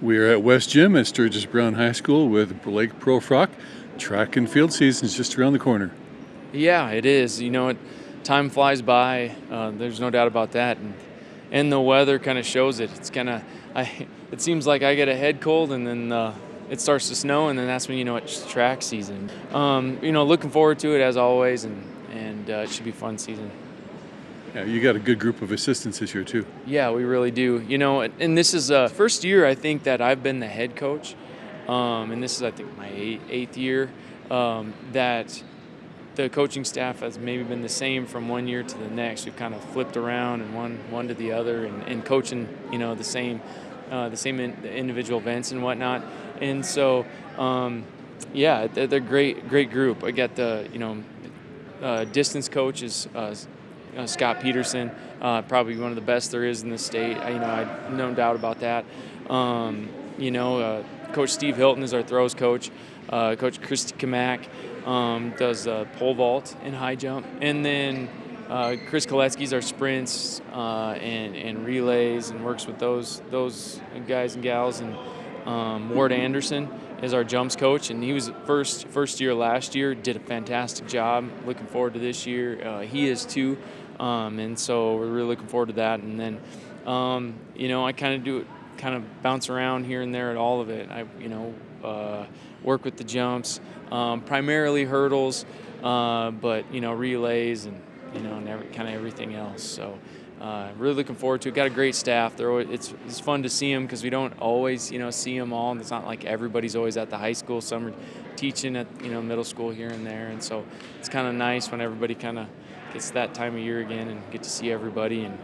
We are at West Gym at Sturgis Brown High School with Blake Proefrock. Track and field season is just around the corner. Yeah, it is. Time flies by. There's no doubt about that, and the weather kind of shows it. It's kind of, it seems like I get a head cold, and then it starts to snow, and then that's when it's track season. Looking forward to it as always, and it should be a fun season. Yeah, you got a good group of assistants this year too. Yeah, we really do. And this is first year I think that I've been the head coach, and this is I think my eighth year that the coaching staff has maybe been the same from one year to the next. We've kind of flipped around and one to the other, and coaching the same individual events and whatnot. And so yeah, they're great group. I got the distance coach is Scott Peterson, probably one of the best there is in the state. I no doubt about that. Coach Steve Hilton is our throws coach. Coach Christy Kamak does pole vault and high jump, and then Chris Koletsky's our sprints and relays, and works with those guys and gals. And Ward Anderson is our jumps coach, and he was first year last year. Did a fantastic job. Looking forward to this year. He is too, and so we're really looking forward to that. And then I kind of bounce around here and there at all of it. I work with the jumps, primarily hurdles, but relays and kind of everything else. So really looking forward to it. Got a great staff. It's fun to see them because we don't always see them all. And it's not like everybody's always at the high school. Some are teaching at middle school here and there, and so it's kind of nice when everybody kind of gets that time of year again and get to see everybody. And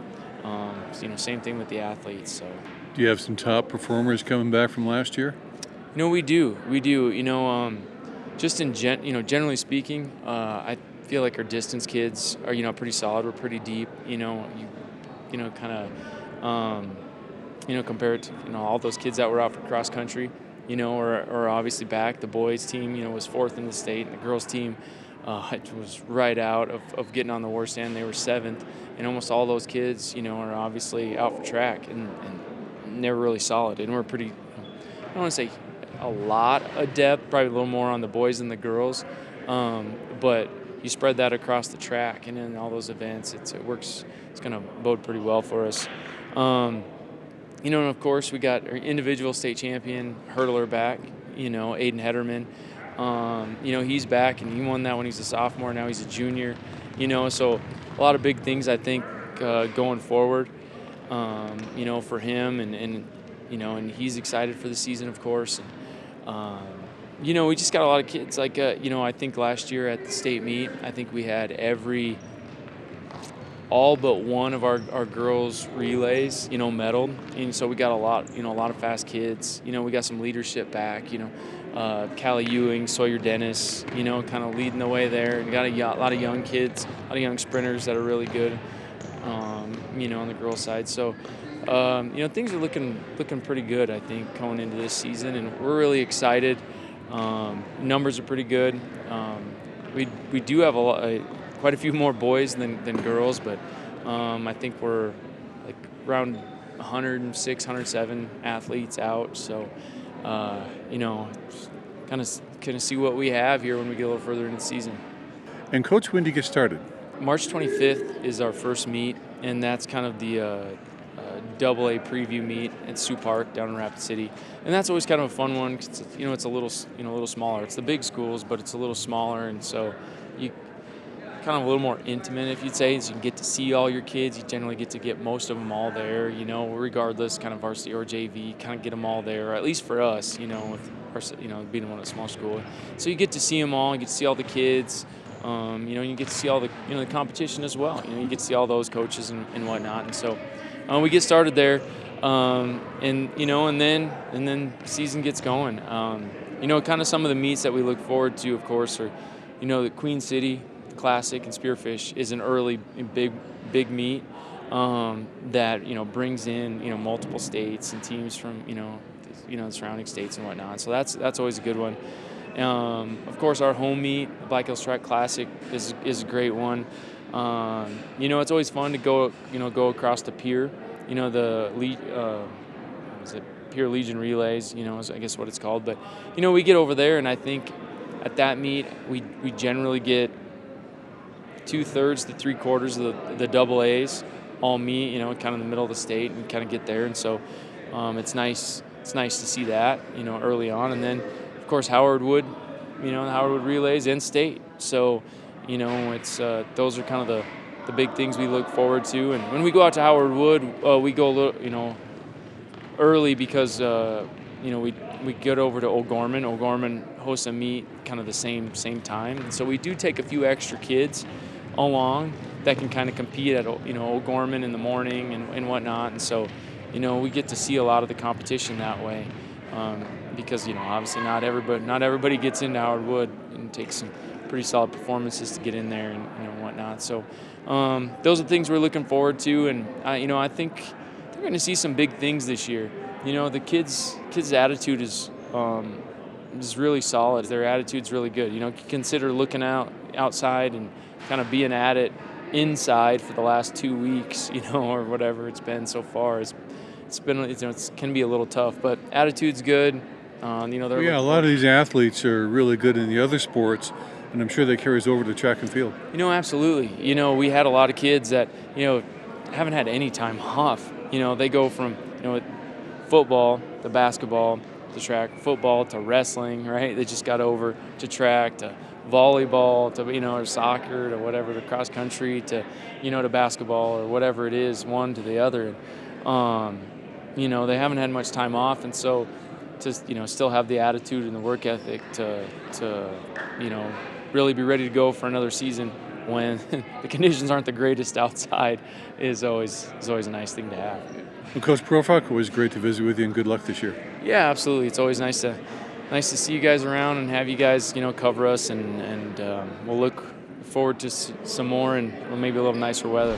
same thing with the athletes. So. Do you have some top performers coming back from last year? We do. Just generally speaking, I feel like our distance kids are, pretty solid. We're pretty deep. Compared to, all those kids that were out for cross country, are obviously back. The boys team, was fourth in the state, and the girls team, it was right out of getting on the war stand. They were seventh, and almost all those kids, are obviously out for track, and they're really solid. And we're pretty, I don't want to say a lot of depth, probably a little more on the boys than the girls, but you spread that across the track and in all those events, it works. It's going to bode pretty well for us. And of course we got our individual state champion hurdler back, Aiden Hederman. He's back, and he won that when he's a sophomore. Now he's a junior, so a lot of big things I think going forward, for him, and he's excited for the season, of course. And, we just got a lot of kids. Like, I think last year at the state meet, I think we had all but one of our girls' relays, medaled. And so we got a lot of fast kids. We got some leadership back, Callie Ewing, Sawyer Dennis, kind of leading the way there. And got a lot of young kids, a lot of young sprinters that are really good, on the girls' side. So, things are looking pretty good, I think, going into this season, and we're really excited. Numbers are pretty good. We do have quite a few more boys than girls, but I think we're like around 106, 107 athletes out. So, kind of see what we have here when we get a little further into the season. And Coach, when do you get started? March 25th is our first meet, and that's kind of the AA preview meet at Sioux Park down in Rapid City, and that's always kind of a fun one because it's a little smaller. It's the big schools, but it's a little smaller, and so you kind of a little more intimate, if you'd say. So you can get to see all your kids. You generally get to get most of them all there, regardless, kind of varsity or JV, kind of get them all there, or at least for us, with our, being one of a small school. So you get to see them all. You get to see all the kids. You get to see all the the competition as well. You get to see all those coaches and whatnot, and so. We get started there, and then season gets going. Kind of some of the meets that we look forward to, of course, are, the Queen City Classic and Spearfish is an early big meet that brings in multiple states and teams from the surrounding states and whatnot. So that's always a good one. Of course, our home meet, the Black Hills Track Classic, is a great one. It's always fun to go across the pier. The Pure Legion relays, is I guess what it's called. But we get over there, and I think at that meet we generally get 2/3 to 3/4 of the double A's all meet, kind of in the middle of the state, and kind of get there. And so it's nice. It's nice to see that, early on. And then, of course, Howard Wood, the Howard Wood relays and state. So, it's those are kind of the big things we look forward to. And when we go out to Howard Wood, we go a little, early because, we get over to O'Gorman. O'Gorman hosts a meet kind of the same time. And so we do take a few extra kids along that can kind of compete at, O'Gorman in the morning and whatnot. And so, we get to see a lot of the competition that way, because obviously not everybody gets into Howard Wood, and takes some pretty solid performances to get in there and whatnot. So those are the things we're looking forward to, and I think they're going to see some big things this year. The kids' attitude is really solid. Their attitude's really good. Consider looking outside and kind of being at it inside for the last 2 weeks, or whatever it's been so far. It's been, it can be a little tough, but attitude's good. They're Yeah, a lot of these athletes are really good in the other sports, and I'm sure that carries over to track and field. Absolutely. We had a lot of kids that, haven't had any time off. They go from, football to basketball to track, football to wrestling, right? They just got over to track, to volleyball, to, or soccer, to whatever, to cross country, to, to basketball, or whatever it is, one to the other. They haven't had much time off, and so to still have the attitude and the work ethic to really be ready to go for another season when the conditions aren't the greatest outside is always a nice thing to have. Well, Coach Proefrock, always great to visit with you, and good luck this year. Yeah, absolutely. It's always nice to see you guys around and have you guys cover us, and we'll look forward to some more and maybe a little nicer weather.